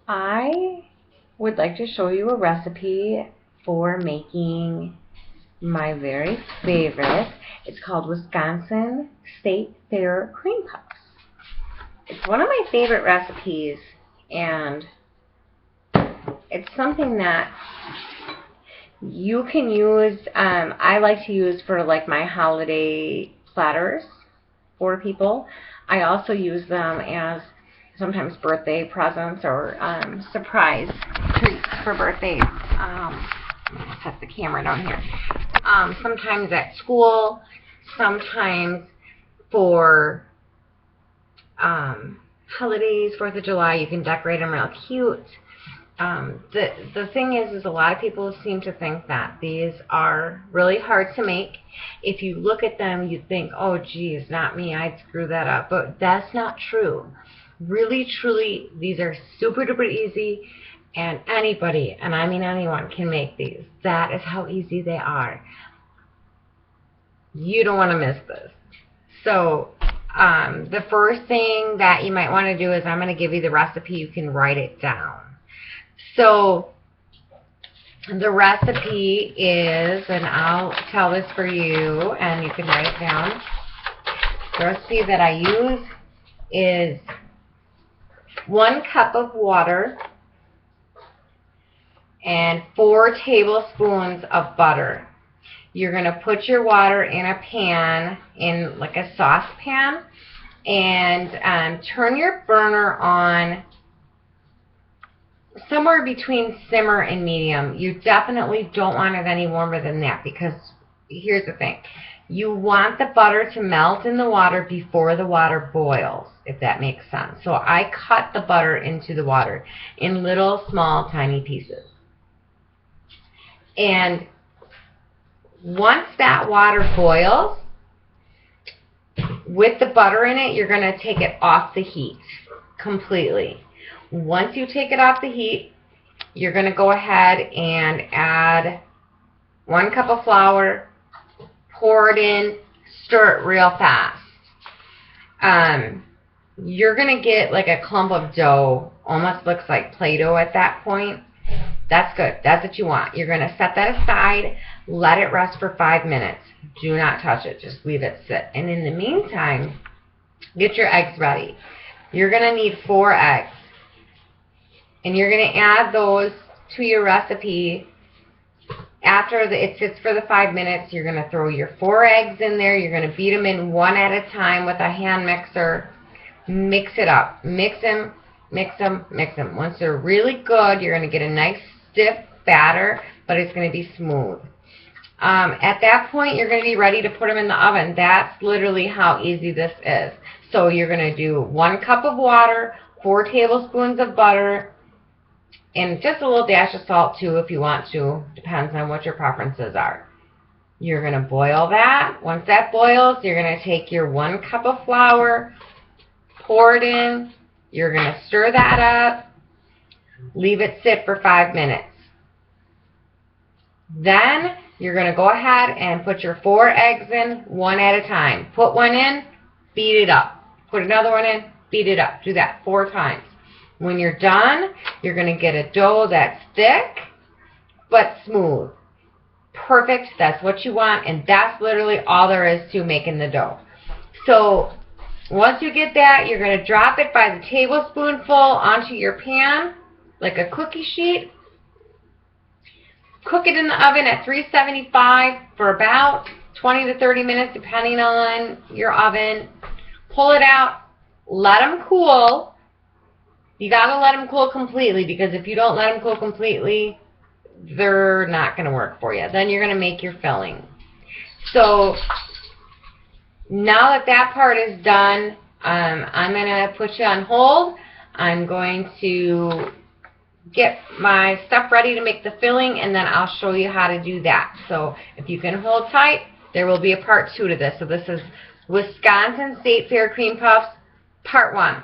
I would like to show you a recipe for making my very favorite. It's called Wisconsin State Fair Cream Puffs. It's one of my favorite recipes, and it's something that you can use. I like to use for like my holiday platters for people. I also use them as sometimes birthday presents or surprise treats for birthdays. Set the camera down here. Sometimes at school, sometimes for holidays, 4th of July, you can decorate them real cute. The thing is a lot of people seem to think that these are really hard to make. If you look at them, you think, oh geez, not me, I'd screw that up. But that's not true. Really, truly, these are super duper easy, and anybody, and I mean anyone, can make these. That is how easy they are. You don't want to miss this. So the first thing that you might want to do is I'm going to give you the recipe. You can write it down. So the recipe is, and I'll tell this for you, and you can write it down. The recipe that I use is 1 cup of water and 4 tablespoons of butter. You're going to put your water in a pan, in like a saucepan, and turn your burner on somewhere between simmer and medium. You definitely don't want it any warmer than that, because here's the thing. You want the butter to melt in the water before the water boils, if that makes sense. So I cut the butter into the water in little, small, tiny pieces. And once that water boils, with the butter in it, you're going to take it off the heat completely. Once you take it off the heat, you're going to go ahead and add 1 cup of flour, pour it in, stir it real fast. You're going to get like a clump of dough, almost looks like Play-Doh at that point. That's good. That's what you want. You're going to set that aside, let it rest for 5 minutes. Do not touch it. Just leave it sit. And in the meantime, get your eggs ready. You're going to need 4 eggs. And you're going to add those to your recipe. After it sits for the 5 minutes, you're going to throw your 4 eggs in there. You're going to beat them in one at a time with a hand mixer. Mix it up. Mix them, mix them, mix them. Once they're really good, you're going to get a nice stiff batter, but it's going to be smooth. At that point, you're going to be ready to put them in the oven. That's literally how easy this is. So you're going to do 1 cup of water, 4 tablespoons of butter, and just a little dash of salt too if you want to. Depends on what your preferences are. You're going to boil that. Once that boils, you're going to take your 1 cup of flour, pour it in. You're going to stir that up. Leave it sit for 5 minutes. Then you're going to go ahead and put your 4 eggs in one at a time. Put one in, beat it up. Put another one in, beat it up. Do that 4 times. When you're done, you're going to get a dough that's thick but smooth. Perfect. That's what you want, and that's literally all there is to making the dough. So once you get that, you're going to drop it by the tablespoonful onto your pan like a cookie sheet. Cook it in the oven at 375 for about 20 to 30 minutes depending on your oven. Pull it out. Let them cool. You got to let them cool completely, because if you don't let them cool completely, they're not going to work for you. Then you're going to make your filling. So now that that part is done, I'm going to put you on hold. I'm going to get my stuff ready to make the filling, and then I'll show you how to do that. So if you can hold tight, there will be a part 2 to this. So this is Wisconsin State Fair Cream Puffs, part 1.